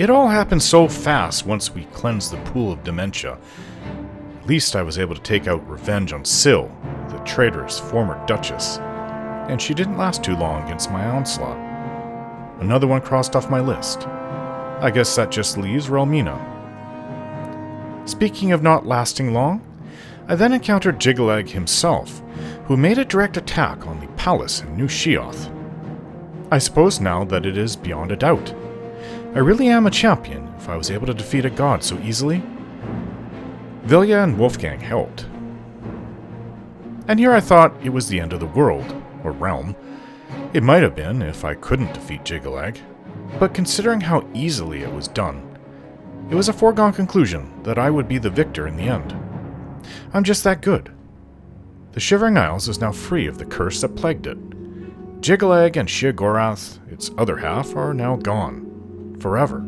It all happened so fast once we cleansed the pool of dementia. At least I was able to take out revenge on Syl, the traitorous former Duchess, and she didn't last too long against my onslaught. Another one crossed off my list. I guess that just leaves Relmina. Speaking of not lasting long, I then encountered Jiggalag himself, who made a direct attack on the palace in New Sheoth. I suppose now that it is beyond a doubt. I really am a champion if I was able to defeat a god so easily. Vilja and Wolfgang helped. And here I thought it was the end of the world, or realm. It might have been if I couldn't defeat Jiggalag, but considering how easily it was done, it was a foregone conclusion that I would be the victor in the end. I'm just that good. The Shivering Isles is now free of the curse that plagued it. Jiggalag and Sheogorath, its other half, are now gone, forever,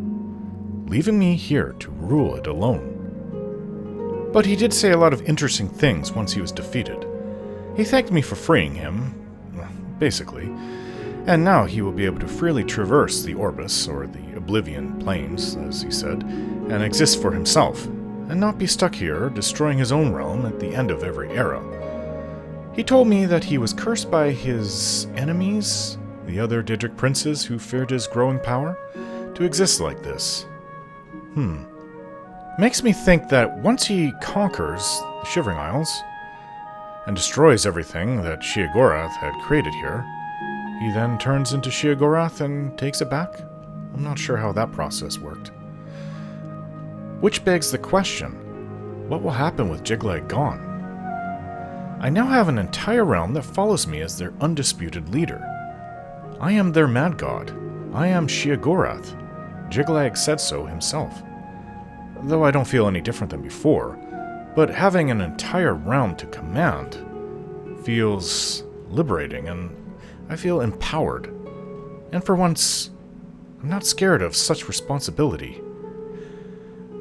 leaving me here to rule it alone. But he did say a lot of interesting things once he was defeated. He thanked me for freeing him, basically, and now he will be able to freely traverse the Orbis, or the Oblivion Plains, as he said, and exist for himself, and not be stuck here, destroying his own realm at the end of every era. He told me that he was cursed by his enemies, the other Daedric princes who feared his growing power, to exist like this. Makes me think that once he conquers the Shivering Isles, and destroys everything that Sheogorath had created here, he then turns into Sheogorath and takes it back? I'm not sure how that process worked. Which begs the question, what will happen with Jiggalag gone? I now have an entire realm that follows me as their undisputed leader. I am their mad god. I am Sheogorath. Jiggalag said so himself. Though I don't feel any different than before, but having an entire realm to command feels liberating, and I feel empowered. And for once, I'm not scared of such responsibility.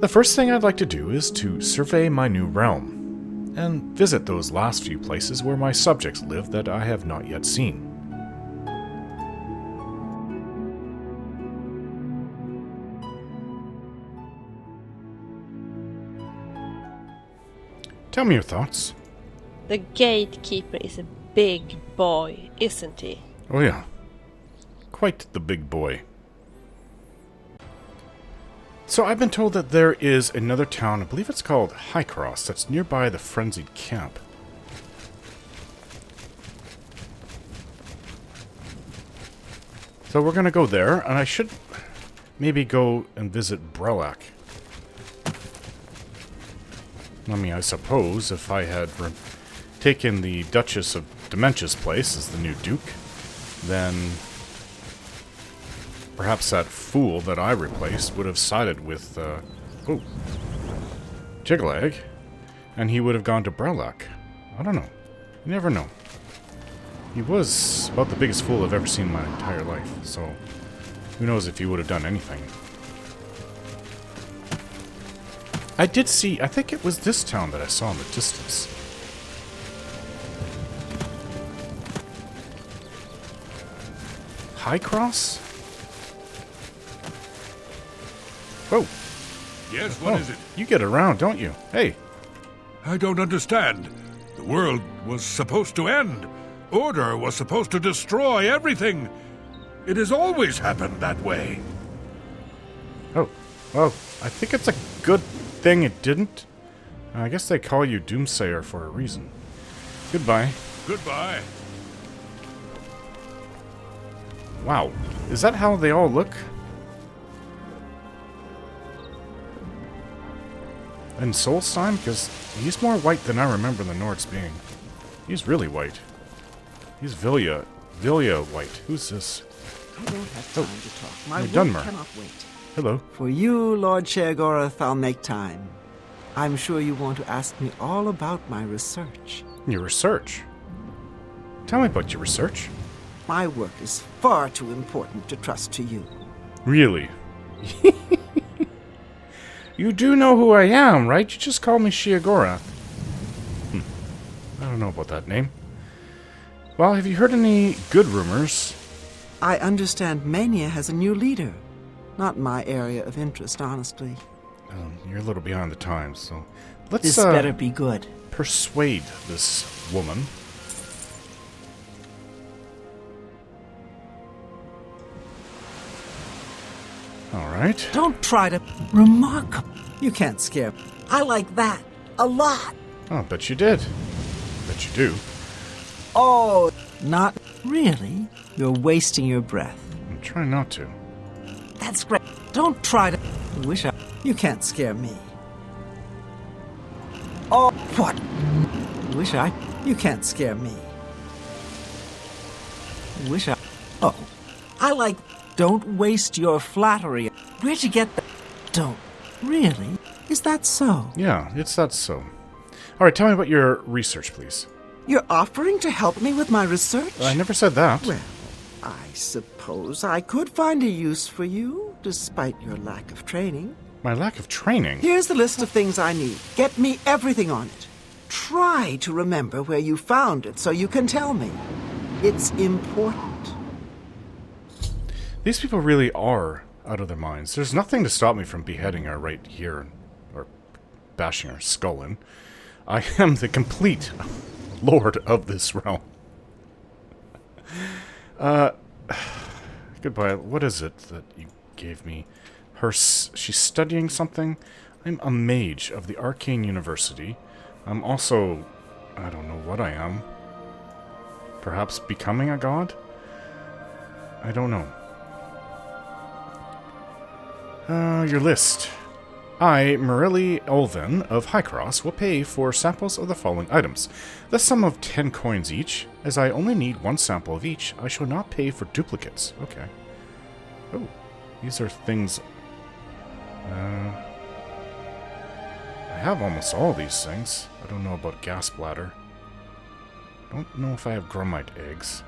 The first thing I'd like to do is to survey my new realm, and visit those last few places where my subjects live that I have not yet seen. Tell me your thoughts. The gatekeeper is a big boy, isn't he? Oh yeah. Quite the big boy. So I've been told that there is another town, I believe it's called Highcross, that's nearby the Frenzied Camp. So we're going to go there, and I should maybe go and visit Brellach. I mean, I suppose if I had taken the Duchess of Dementia's place as the new Duke, then perhaps that fool that I replaced would have sided with, Jiggalag, and he would have gone to Brellach. I don't know. You never know. He was about the biggest fool I've ever seen in my entire life, so who knows if he would have done anything. I did see, I think it was this town that I saw in the distance. Highcross? Whoa. Yes, what is it? You get around, don't you? Hey. I don't understand. The world was supposed to end. Order was supposed to destroy everything. It has always happened that way. Oh, well, I think it's a good thing it didn't. I guess they call you Doomsayer for a reason. Goodbye. Goodbye. Wow, is that how they all look? And Solstheim? Because he's more white than I remember the Nords being. He's really white. He's Vilja white. Who's this? I don't have time to talk. My work Dunmer. cannot wait. Hello. For you, Lord Sheogorath, I'll make time. I'm sure you want to ask me all about my research. Your research? Tell me about your research. My work is far too important to trust to you. Really? You do know who I am, right? You just called me Sheogorath. I don't know about that name. Well, have you heard any good rumors? I understand Mania has a new leader. Not my area of interest, honestly. You're a little behind the times, so let's This better be good. persuade this woman. All right. Don't try to... Remarkable. You can't scare me. I like that. A lot. Oh, bet you did. Bet you do. Oh, not really. You're wasting your breath. I'm trying not to. That's great. Don't try to... Wish I... You can't scare me. Oh, what? Wish I... You can't scare me. Wish I... Oh, I like... Don't waste your flattery. Where'd you get that? Don't. Really? Is that so? Yeah, it's that so. All right, tell me about your research, please. You're offering to help me with my research? I never said that. Well, I suppose I could find a use for you, despite your lack of training. My lack of training? Here's the list of things I need. Get me everything on it. Try to remember where you found it so you can tell me. It's important. These people really are out of their minds. There's nothing to stop me from beheading her right here, or bashing her skull in. I am the complete lord of this realm. Goodbye. What is it that you gave me? She's studying something? I'm a mage of the Arcane University. I'm also... I don't know what I am. Perhaps becoming a god? I don't know. Your list. I, Morelli Olven of Highcross, will pay for samples of the following items. The sum of 10 coins each. As I only need 1 sample of each, I shall not pay for duplicates. Okay. Oh, these are things... I have almost all these things. I don't know about gas bladder. Don't know if I have grumite eggs.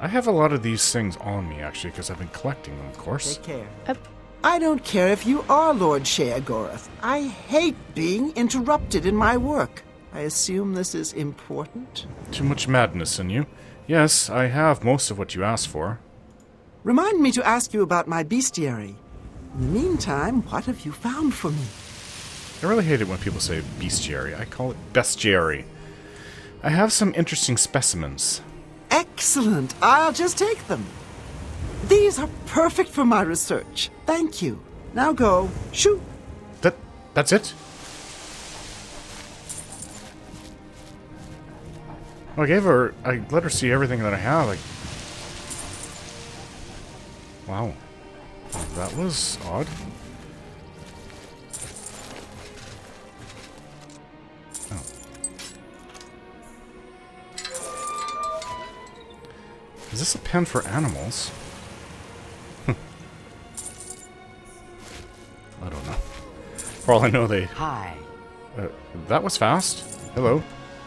I have a lot of these things on me, actually, because I've been collecting them, of course. Take care. I don't care if you are Lord Sheagorath. I hate being interrupted in my work. I assume this is important? Too much madness in you. Yes, I have most of what you asked for. Remind me to ask you about my bestiary. In the meantime, what have you found for me? I really hate it when people say bestiary. I call it bestiary. I have some interesting specimens. Excellent. I'll just take them. These are perfect for my research. Thank you. Now go. Shoot. That's it? Well, I let her see everything that I have. Wow. That was odd. Oh. Is this a pen for animals? I don't know. For all I know, they... Hi. That was fast. Hello.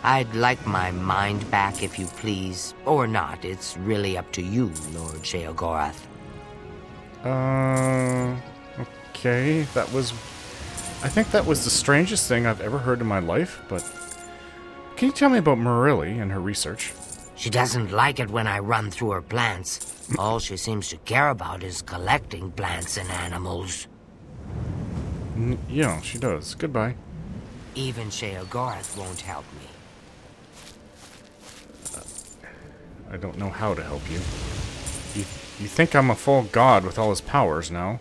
I'd like my mind back, if you please. Or not. It's really up to you, Lord Sheagorath. Okay. That was... I think that was the strangest thing I've ever heard in my life, but... Can you tell me about Morelli and her research? She doesn't like it when I run through her plants. All she seems to care about is collecting plants and animals. Yeah, she does. Goodbye. Even Sheagorath won't help me. I don't know how to help you. You think I'm a full god with all his powers now.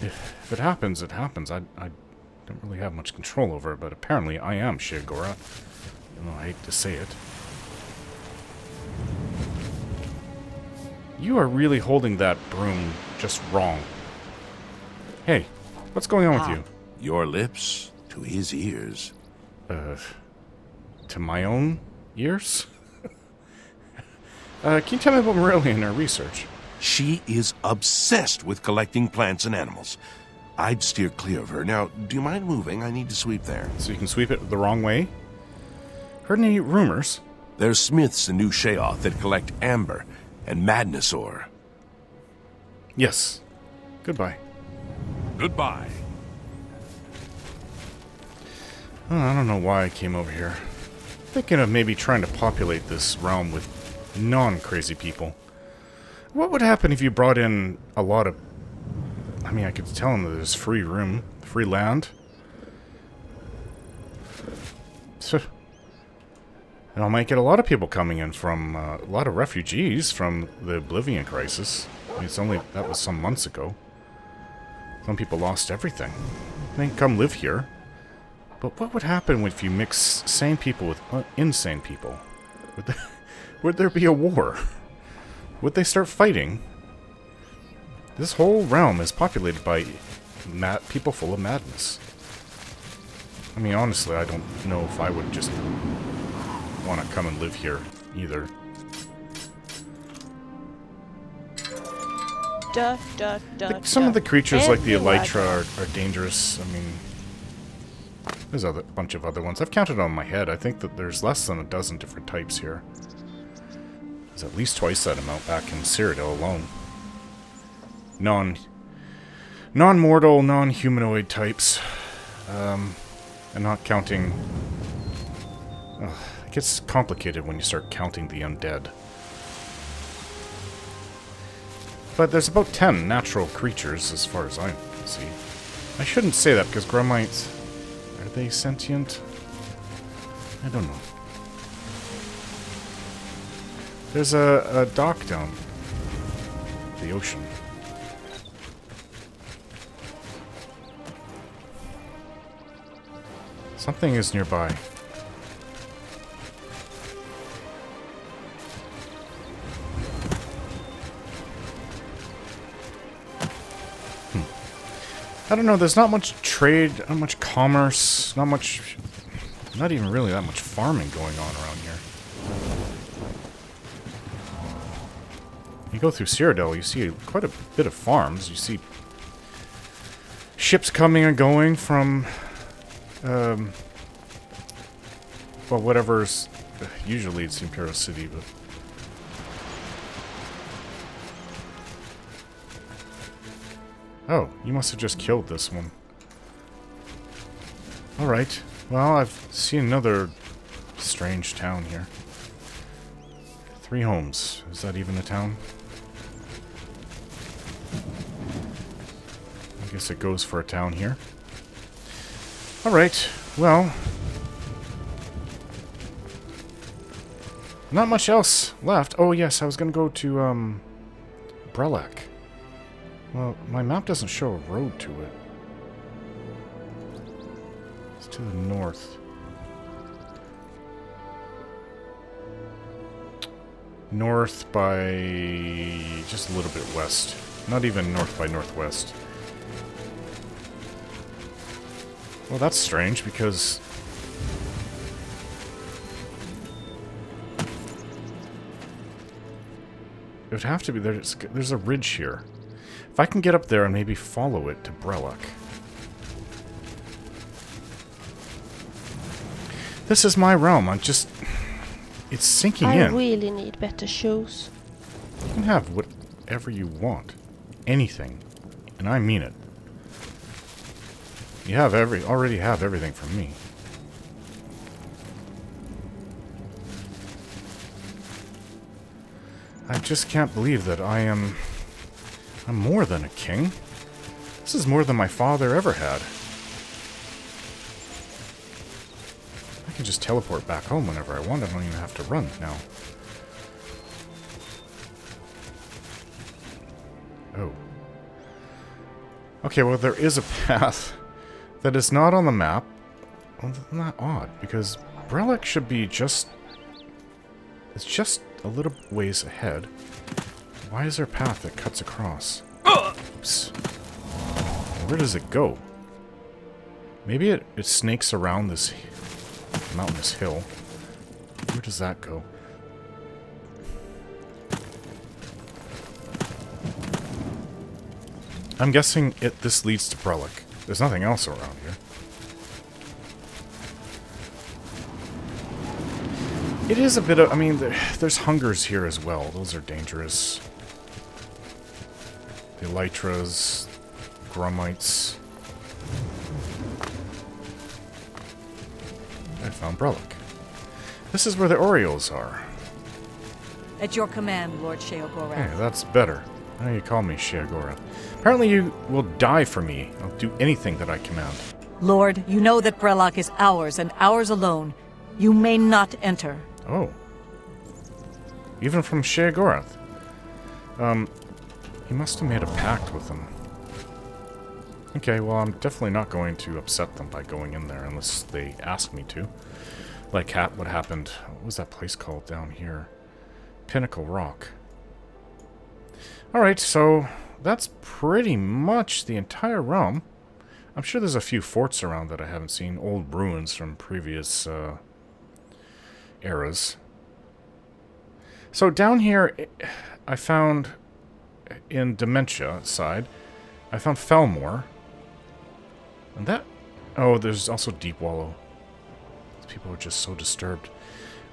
If it happens, it happens. I don't really have much control over it, but apparently I am Sheagorath. Even though I hate to say it. You are really holding that broom just wrong. Hey, what's going on with you? Your lips to his ears. To my own ears? Can you tell me about Morelli and her research? She is obsessed with collecting plants and animals. I'd steer clear of her. Now, do you mind moving? I need to sweep there. So you can sweep it the wrong way? Heard any rumors? There's smiths in New Sheoth that collect amber and madness ore. Yes. Goodbye. Goodbye. Oh, I don't know why I came over here. Thinking of maybe trying to populate this realm with non-crazy people. What would happen if you brought in a lot of... I mean, I could tell them that there's free room, free land. So, and I might get a lot of people coming in from... a lot of refugees from the Oblivion Crisis. I mean, that was some months ago. Some people lost everything. They can come live here. But what would happen if you mix sane people with insane people? Would there be a war? Would they start fighting? This whole realm is populated by people full of madness. I mean, honestly, I don't know if I would just want to come and live here either. Some of the creatures, like the elytra, are dangerous. I mean, there's a bunch of other ones. I've counted on my head. I think that there's less than a dozen different types here. There's at least twice that amount back in Cyrodiil alone. Non-mortal, non-humanoid types. And not counting... it gets complicated when you start counting the undead. But there's about 10 natural creatures, as far as I can see. I shouldn't say that, because Grummites... Are they sentient? I don't know. There's a dock down the ocean. Something is nearby. I don't know, there's not much trade, not much commerce, not even really that much farming going on around here. You go through Cyrodiil, you see quite a bit of farms. You see ships coming and going from, well, whatever's, usually it's the Imperial City, but... Oh, you must have just killed this one. Alright. Well, I've seen another strange town here. 3 homes. Is that even a town? I guess it goes for a town here. Alright. Well. Not much else left. Oh, yes, I was going to go to, Brellach. Well, my map doesn't show a road to it. It's to the north. North by just a little bit west. Not even north by northwest. Well, that's strange because... it would have to be... There's a ridge here. If I can get up there and maybe follow it to Brellach. This is my realm. I'm just... It's sinking in. I really need better shoes. You can have whatever you want. Anything. And I mean it. You have already have everything from me. I just can't believe that I'm more than a king. This is more than my father ever had. I can just teleport back home whenever I want. I don't even have to run now. Oh. Okay, well, there is a path that is not on the map. Well, that's not odd, because Brellach should be just... It's just a little ways ahead. Why is there a path that cuts across? Oops. Where does it go? Maybe it snakes around this mountainous hill. Where does that go? I'm guessing this leads to Brellach. There's nothing else around here. It is a bit of... I mean, there's hungers here as well. Those are dangerous. The elytras, grummites. I found Brellach. This is where the Orioles are. At your command, Lord Sheogorath. Hey, that's better. Now you call me Sheogorath. Apparently you will die for me. I'll do anything that I command. Lord, you know that Brellach is ours and ours alone. You may not enter. Oh. Even from Sheogorath. He must have made a pact with them. Okay, well, I'm definitely not going to upset them by going in there unless they ask me to. Like what happened... What was that place called down here? Pinnacle Rock. Alright, so that's pretty much the entire realm. I'm sure there's a few forts around that I haven't seen. Old ruins from previous eras. So down here, I found... In Dementia side, I found Felmore. And that... Oh, there's also Deep Wallow. People are just so disturbed.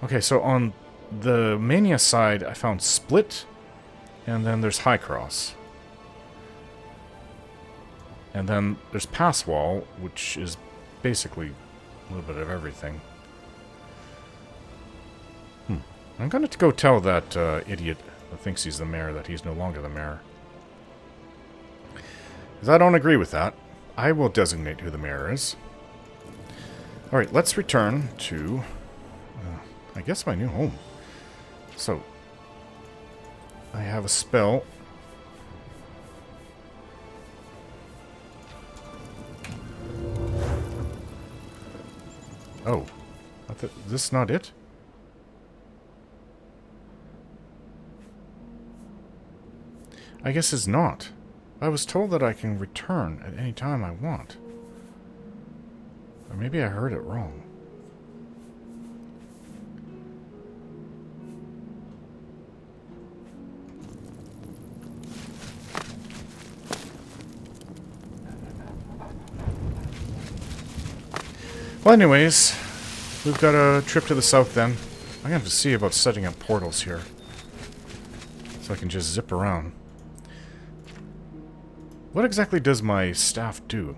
Okay, so on the Mania side, I found Split. And then there's High Cross. And then there's Passwall, which is basically a little bit of everything. I'm going to go tell that idiot that thinks he's the mayor that he's no longer the mayor. Because I don't agree with that. I will designate who the mayor is. Alright, let's return to, I guess, my new home. So, I have a spell. Oh, this is not it? I guess it's not. I was told that I can return at any time I want. Or maybe I heard it wrong. Well, anyways, we've got a trip to the south then. I'm gonna have to see about setting up portals here. So I can just zip around. What exactly does my staff do?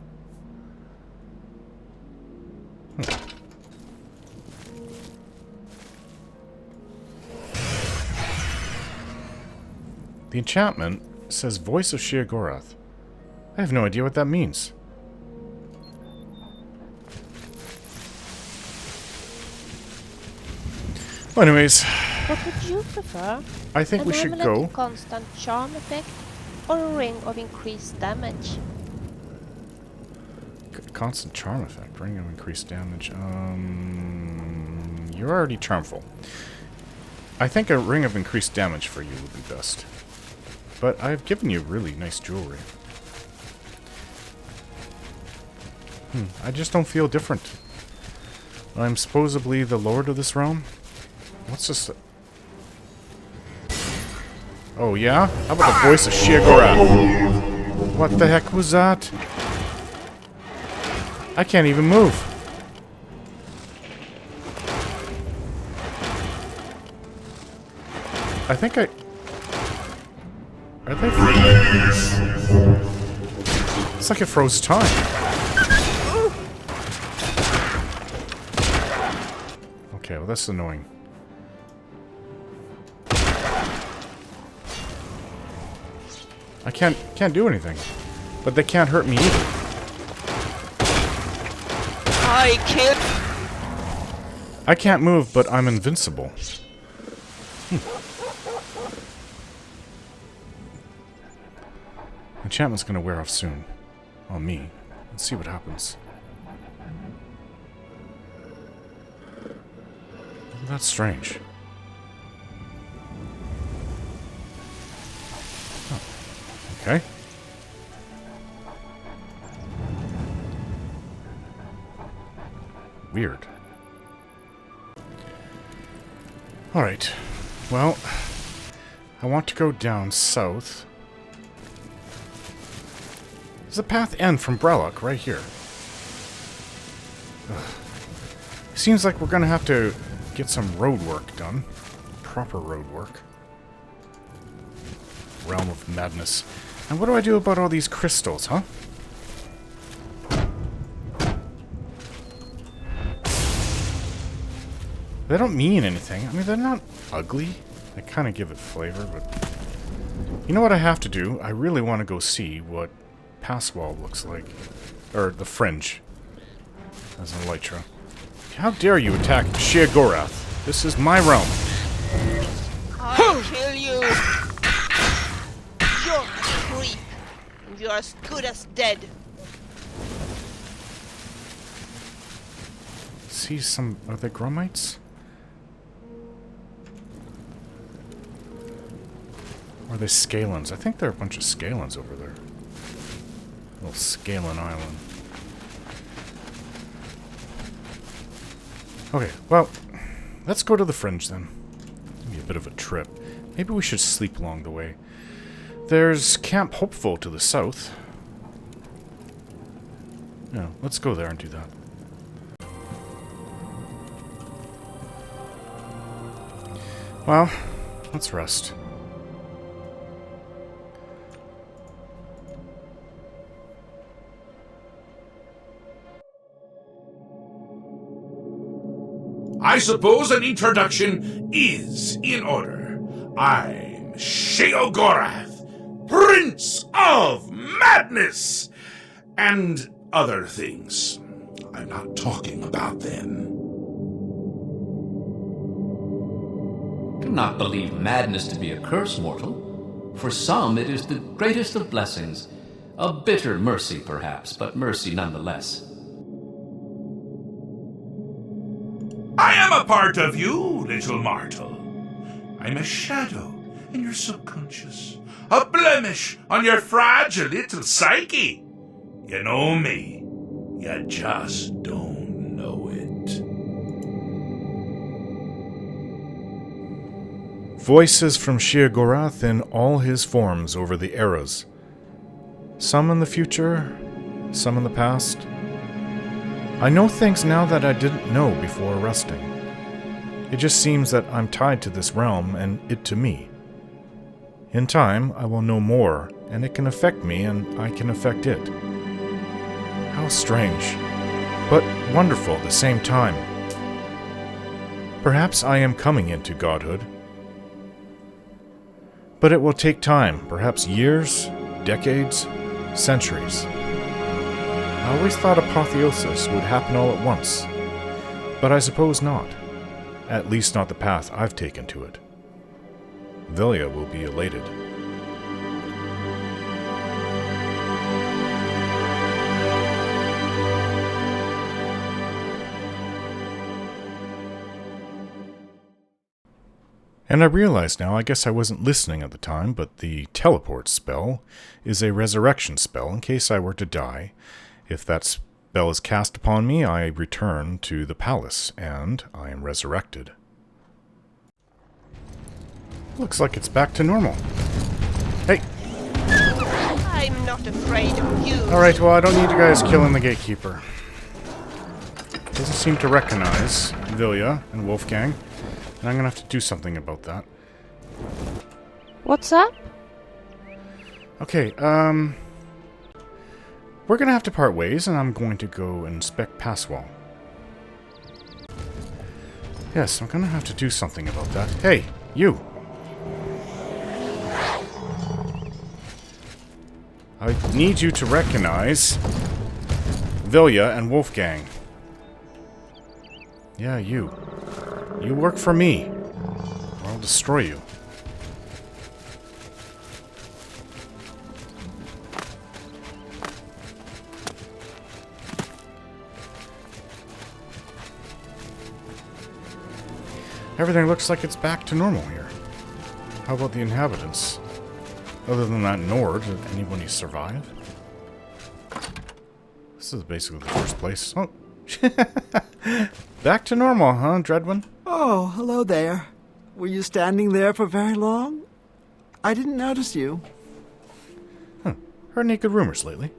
The enchantment says Voice of Sheogorath. I have no idea what that means. Well, anyways, What would you prefer? I think we should go. A constant charm effect or a ring of increased damage? Constant charm effect, ring of increased damage. You're already charmful. I think a ring of increased damage for you would be best. But I've given you really nice jewelry. I just don't feel different. I'm supposedly the lord of this realm. What's this? Oh yeah? How about the voice of Sheogorath? What the heck was that? I can't even move. I think I think... It's like it froze time. Okay, well that's annoying. I can't do anything. But they can't hurt me either. I can't move, but I'm invincible. Enchantment's gonna wear off soon. On me. Let's see what happens. That's strange. Oh. Okay. Weird. Alright. Well, I want to go down south. There's a path end from Brellach right here. Ugh. Seems like we're gonna have to get some road work done. Proper road work. Realm of Madness. And what do I do about all these crystals, huh? They don't mean anything. I mean, they're not ugly. They kind of give it flavor, but... You know what I have to do? I really want to go see what Passwall looks like. Or the Fringe. As an Elytra. How dare you attack Sheogorath? This is my realm. I'll kill you! You're a creep. You're as good as dead. See some... Are they Grumites? Or are they Scalens? I think there are a bunch of Scalens over there. Little Scalen Island. Okay, well, let's go to the Fringe then. It'll be a bit of a trip. Maybe we should sleep along the way. There's Camp Hopeful to the south. Yeah, let's go there and do that. Well, let's rest. I suppose an introduction is in order. I'm Sheogorath, Prince of Madness, and other things. I'm not talking about them. Do not believe madness to be a curse, mortal. For some, it is the greatest of blessings. A bitter mercy, perhaps, but mercy nonetheless. I am a part of you, little mortal. I'm a shadow in your subconscious, a blemish on your fragile little psyche. You know me, you just don't know it. Voices from Sheogorath in all his forms over the eras. Some in the future, some in the past. I know things now that I didn't know before resting. It just seems that I'm tied to this realm and it to me. In time, I will know more, and it can affect me and I can affect it. How strange, but wonderful at the same time. Perhaps I am coming into godhood. But it will take time, perhaps years, decades, centuries. I always thought apotheosis would happen all at once, but I suppose not. At least not the path I've taken to it. Vilja will be elated. And I realize now, I guess I wasn't listening at the time, but the teleport spell is a resurrection spell in case I were to die. If that spell is cast upon me, I return to the palace, and I am resurrected. Looks like it's back to normal. Hey! I'm not afraid of you. Alright, well, I don't need you guys killing the gatekeeper. Doesn't seem to recognize Vilja and Wolfgang, and I'm gonna have to do something about that. What's up? Okay, we're gonna have to part ways, and I'm going to go inspect Passwall. Yes, I'm gonna have to do something about that. Hey, you! I need you to recognize Vilja and Wolfgang. Yeah, you. You work for me, or I'll destroy you. Everything looks like it's back to normal here. How about the inhabitants? Other than that Nord, did anybody survive? This is basically the first place. Oh. Back to normal, huh, Dreadwin? Oh, hello there. Were you standing there for very long? I didn't notice you. Huh. Heard any good rumors lately?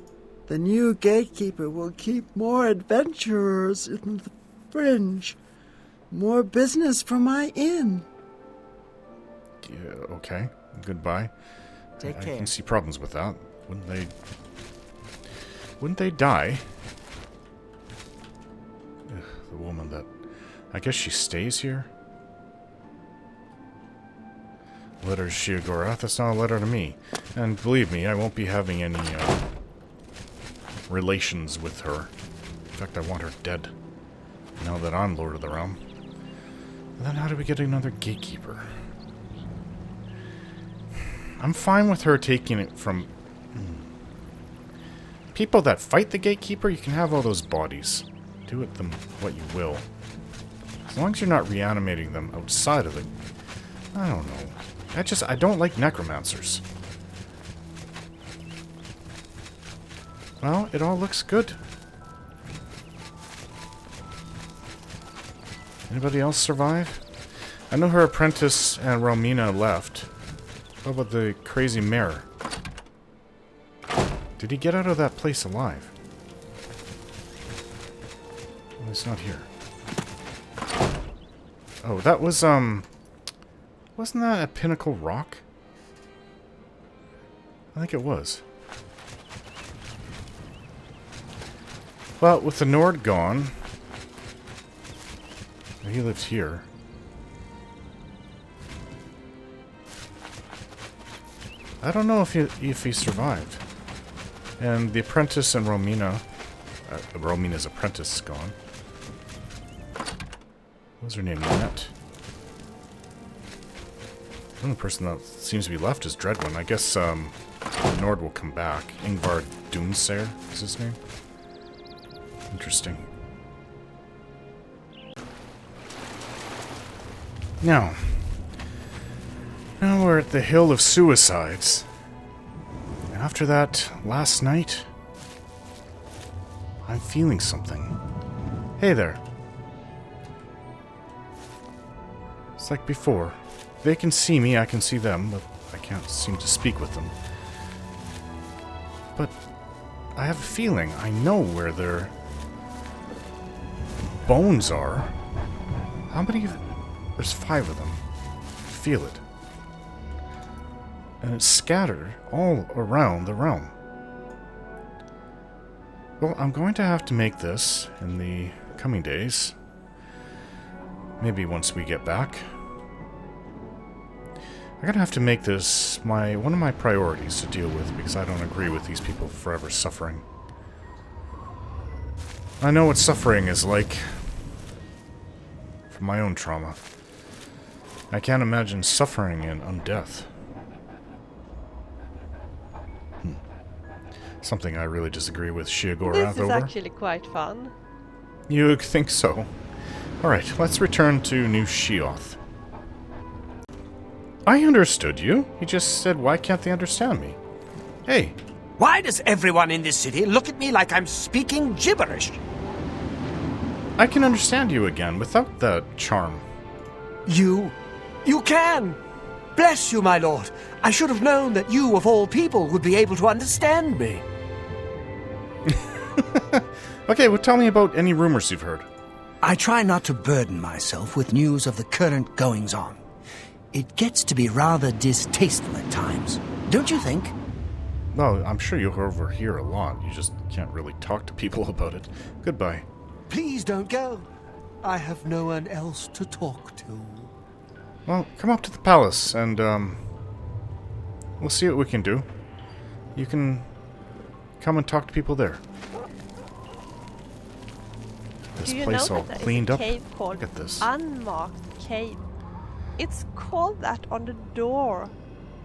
The new gatekeeper will keep more adventurers in the Fringe. More business for my inn. Yeah, okay. Goodbye. Take care. I can see problems with that. Wouldn't they die? Ugh, the woman that I guess she stays here? Letter to Sheogorath? That's not a letter to me. And believe me, I won't be having any relations with her. In fact, I want her dead. Now that I'm Lord of the Realm. And then how do we get another gatekeeper? I'm fine with her taking it from... people that fight the gatekeeper, you can have all those bodies. Do with them what you will. As long as you're not reanimating them outside of it. I don't know. I don't like necromancers. Well, it all looks good. Anybody else survive? I know her apprentice and Romina left. What about the crazy mayor? Did he get out of that place alive? Well, he's not here. Oh, that was, wasn't that a pinnacle rock? I think it was. Well, with the Nord gone... he lives here. I don't know if he survived. And the apprentice and Romina... Romina's apprentice is gone. What was her name? Nanette? The only person that seems to be left is Dreadwin. I guess Nord will come back. Ingvar Doomsayer is his name. Interesting. Now we're at the Hill of Suicides. After that last night, I'm feeling something. Hey there. It's like before. They can see me, I can see them, but I can't seem to speak with them. But I have a feeling. I know where their bones are. How many? There's 5 of them. Feel it. And it's scattered all around the realm. Well, I'm going to have to make this in the coming days. Maybe once we get back. I'm going to have to make this one of my priorities to deal with, because I don't agree with these people forever suffering. I know what suffering is like from my own trauma. I can't imagine suffering in undeath. Something I really disagree with Sheogorath over. This is actually quite fun. You think so? Alright, let's return to New Sheoth. I understood you. You just said, why can't they understand me? Hey. Why does everyone in this city look at me like I'm speaking gibberish? I can understand you again without that charm. You can! Bless you, my lord. I should have known that you, of all people, would be able to understand me. Okay, well, tell me about any rumors you've heard. I try not to burden myself with news of the current goings-on. It gets to be rather distasteful at times, don't you think? Well, I'm sure you overhear a lot. You just can't really talk to people about it. Goodbye. Please don't go. I have no one else to talk to. Well, come up to the palace, and, we'll see what we can do. You can come and talk to people there. This place all cleaned up. Look at this. Unmarked cave. It's called that on the door,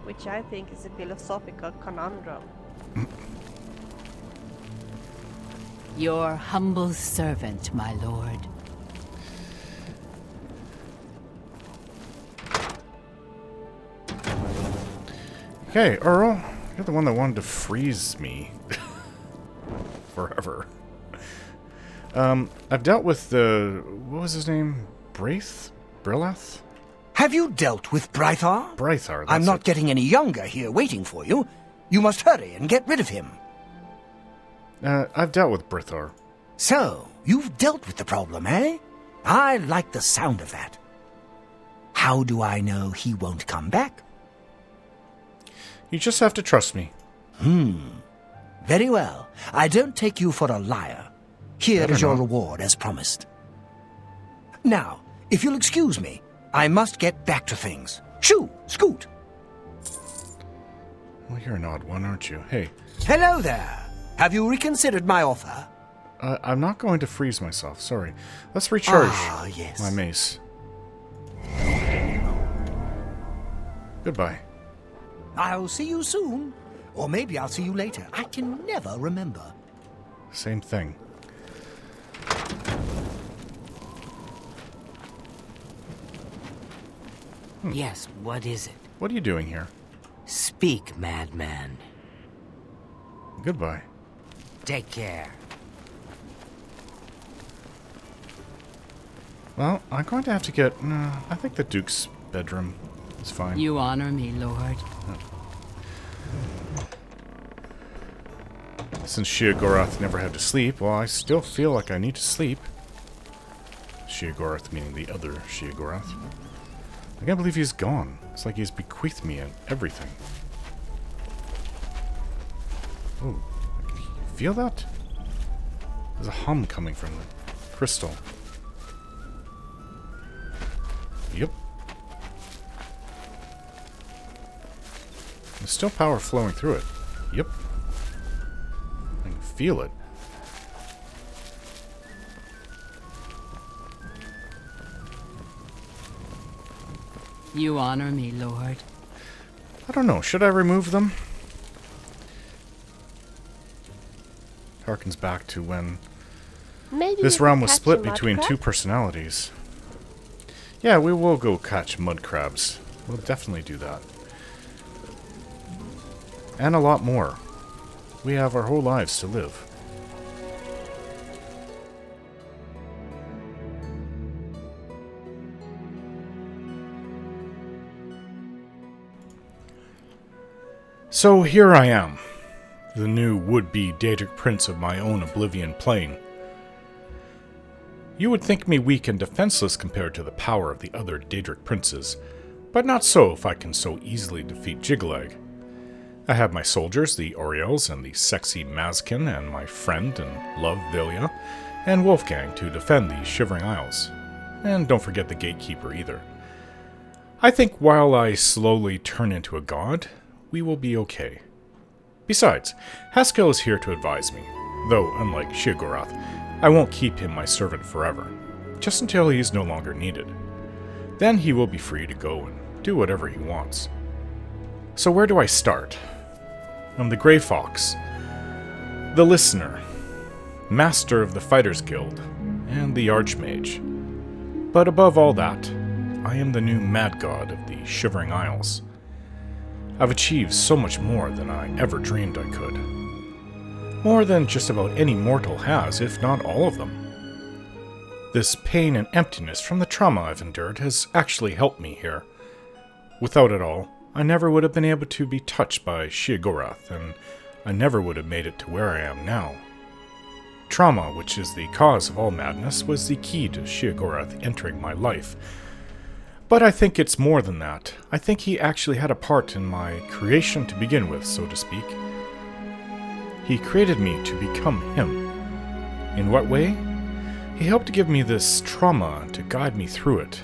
which I think is a philosophical conundrum. Your humble servant, my lord. Okay, Earl, you're the one that wanted to freeze me. Forever. I've dealt with the... what was his name? Brellach? Have you dealt with Brythar? Brythar, that's I'm not it. getting any younger here waiting for you. You must hurry and get rid of him. I've dealt with Brythar. So, you've dealt with the problem, eh? I like the sound of that. How do I know he won't come back? You just have to trust me. Very well. I don't take you for a liar. Here is your reward, as promised. Now, if you'll excuse me, I must get back to things. Shoo! Scoot! Well, you're an odd one, aren't you? Hey. Hello there. Have you reconsidered my offer? I'm not going to freeze myself, sorry. Let's recharge yes. my mace. Goodbye. I'll see you soon. Or maybe I'll see you later. I can never remember. Same thing. Yes, what is it? What are you doing here? Speak, madman. Goodbye. Take care. Well, I'm going to have to get... I think the Duke's bedroom is fine. You honor me, Lord. Since Sheogorath never had to sleep, well, I still feel like I need to sleep. Sheogorath meaning the other Sheogorath. I can't believe he's gone. It's like he's bequeathed me and everything. Oh, can you feel that? There's a hum coming from the crystal. Yep. There's still power flowing through it. Yep. I can feel it. You honor me, Lord. I don't know. Should I remove them? Harkens back to when Maybe this we realm can was catch split a between mud two crab? personalities. Yeah, we will go catch mud crabs. We'll definitely do that. And a lot more. We have our whole lives to live. So here I am, the new would-be Daedric Prince of my own Oblivion plane. You would think me weak and defenseless compared to the power of the other Daedric princes, but not so if I can so easily defeat Jiggalag. I have my soldiers, the Oriels and the sexy Mazkin, and my friend and love Vilja, and Wolfgang to defend the Shivering Isles. And don't forget the Gatekeeper either. I think while I slowly turn into a god, we will be okay. Besides, Haskell is here to advise me, though unlike Sheogorath, I won't keep him my servant forever, just until he is no longer needed. Then he will be free to go and do whatever he wants. So where do I start? I'm the Grey Fox, the Listener, Master of the Fighters Guild, and the Archmage. But above all that, I am the new Mad God of the Shivering Isles. I've achieved so much more than I ever dreamed I could. More than just about any mortal has, if not all of them. This pain and emptiness from the trauma I've endured has actually helped me here. Without it all, I never would have been able to be touched by Sheogorath, and I never would have made it to where I am now. Trauma, which is the cause of all madness, was the key to Sheogorath entering my life. But I think it's more than that. I think he actually had a part in my creation to begin with, so to speak. He created me to become him. In what way? He helped to give me this trauma to guide me through it.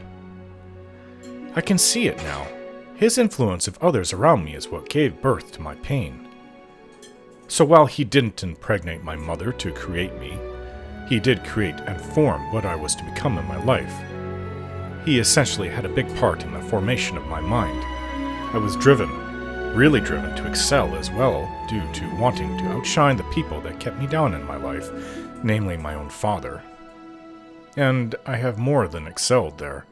I can see it now. His influence of others around me is what gave birth to my pain. So while he didn't impregnate my mother to create me, he did create and form what I was to become in my life. He essentially had a big part in the formation of my mind. I was driven, really driven to excel as well, due to wanting to outshine the people that kept me down in my life, namely my own father. And I have more than excelled there.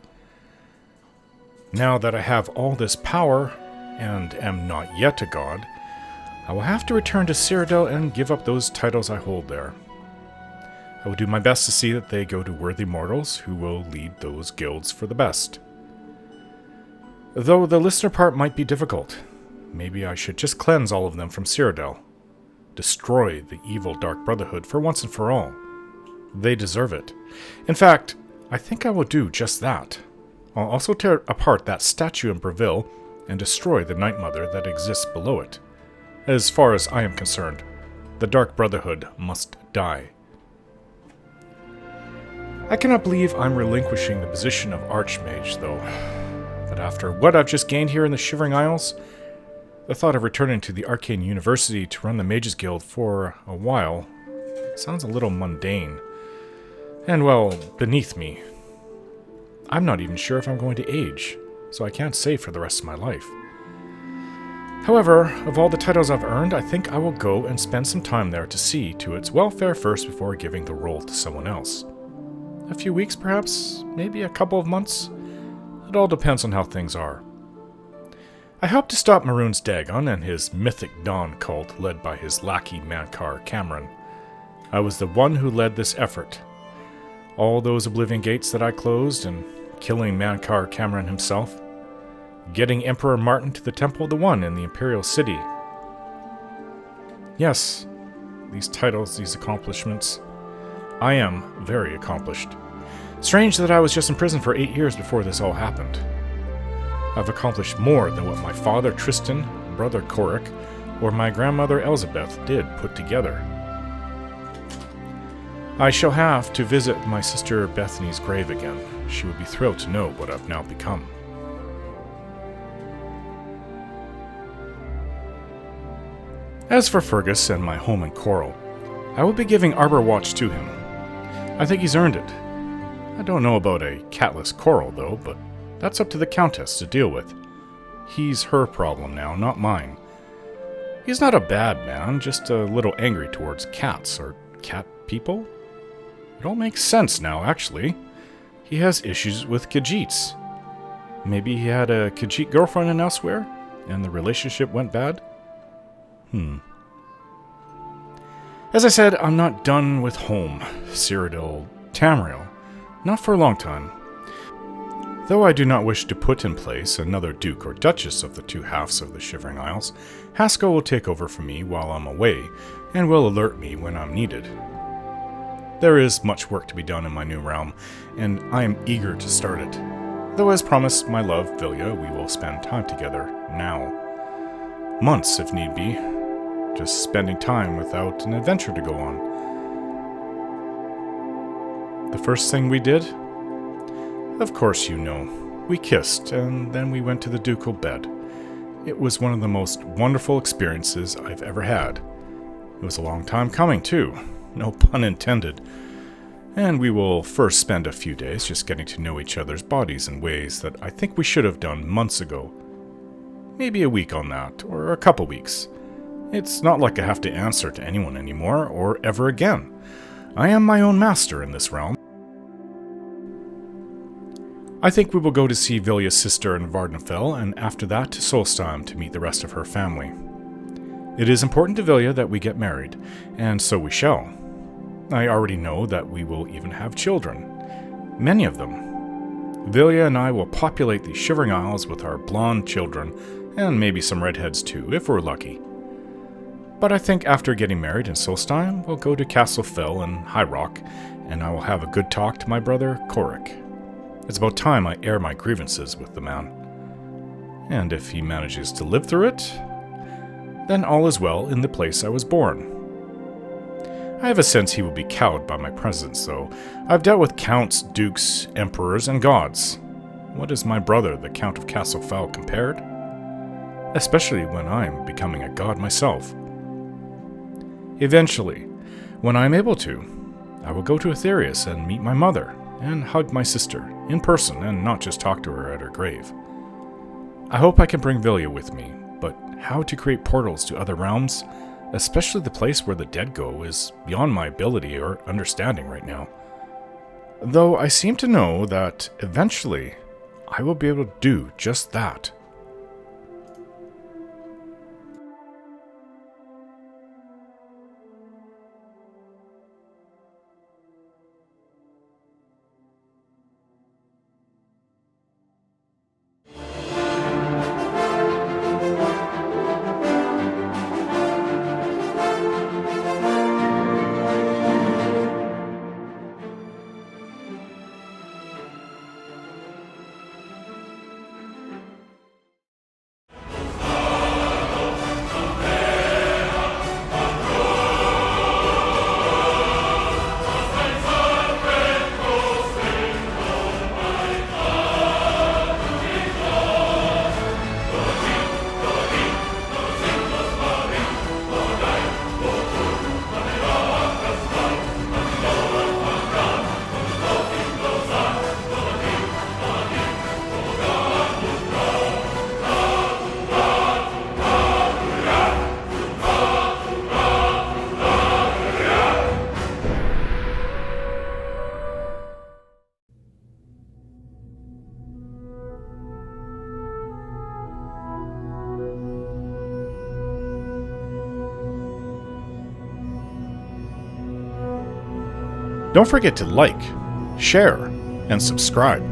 Now that I have all this power, and am not yet a god, I will have to return to Cyrodiil and give up those titles I hold there. I will do my best to see that they go to worthy mortals who will lead those guilds for the best. Though the listener part might be difficult, maybe I should just cleanse all of them from Cyrodiil. Destroy the evil Dark Brotherhood for once and for all. They deserve it. In fact, I think I will do just that. I'll also tear apart that statue in Breville and destroy the Night Mother that exists below it. As far as I am concerned, the Dark Brotherhood must die. I cannot believe I'm relinquishing the position of Archmage, though. But after what I've just gained here in the Shivering Isles, the thought of returning to the Arcane University to run the Mages Guild for a while sounds a little mundane. And, well, beneath me. I'm not even sure if I'm going to age, so I can't say for the rest of my life. However, of all the titles I've earned, I think I will go and spend some time there to see to its welfare first before giving the role to someone else. A few weeks, perhaps, maybe a couple of months. It all depends on how things are. I helped to stop Maroon's Dagon and his Mythic Dawn cult led by his lackey Mankar Cameron. I was the one who led this effort. All those Oblivion Gates that I closed and killing Mankar Cameron himself. Getting Emperor Martin to the Temple of the One in the Imperial City. Yes, these titles, these accomplishments. I am very accomplished. Strange that I was just in prison for 8 years before this all happened. I've accomplished more than what my father Tristan, brother Korik, or my grandmother Elizabeth did put together. I shall have to visit my sister Bethany's grave again. She would be thrilled to know what I've now become. As for Fergus and my home in Coral, I will be giving Arbor Watch to him. I think he's earned it. I don't know about a catless Coral, though, but that's up to the Countess to deal with. He's her problem now, not mine. He's not a bad man, just a little angry towards cats, or cat people. It all makes sense now, actually. He has issues with Khajiits. Maybe he had a Khajiit girlfriend in elsewhere, and the relationship went bad? As I said, I'm not done with home, Cyrodiil, Tamriel. Not for a long time. Though I do not wish to put in place another Duke or Duchess of the two halves of the Shivering Isles, Haskell will take over for me while I'm away, and will alert me when I'm needed. There is much work to be done in my new realm, and I am eager to start it. Though as promised my love, Vilja, we will spend time together now. Months, if need be. Just spending time without an adventure to go on. The first thing we did? Of course you know. We kissed, and then we went to the ducal bed. It was one of the most wonderful experiences I've ever had. It was a long time coming, too. No pun intended. And we will first spend a few days just getting to know each other's bodies in ways that I think we should have done months ago. Maybe a week on that, or a couple weeks. It's not like I have to answer to anyone anymore, or ever again. I am my own master in this realm. I think we will go to see Vilja's sister in Vardenfell, and after that to Solstheim to meet the rest of her family. It is important to Vilja that we get married, and so we shall. I already know that we will even have children. Many of them. Vilja and I will populate the Shivering Isles with our blonde children, and maybe some redheads too, if we're lucky. But I think after getting married in Solstheim, we'll go to Castle Fell and High Rock, and I will have a good talk to my brother Korik. It's about time I air my grievances with the man. And if he manages to live through it, then all is well in the place I was born. I have a sense he will be cowed by my presence, though. I've dealt with counts, dukes, emperors, and gods. What is my brother, the Count of Castle Fell, compared? Especially when I'm becoming a god myself. Eventually, when I'm able to, I will go to Aetherius and meet my mother, and hug my sister, in person, and not just talk to her at her grave. I hope I can bring Vilja with me, but how to create portals to other realms, especially the place where the dead go, is beyond my ability or understanding right now. Though I seem to know that, eventually, I will be able to do just that. Don't forget to like, share, and subscribe.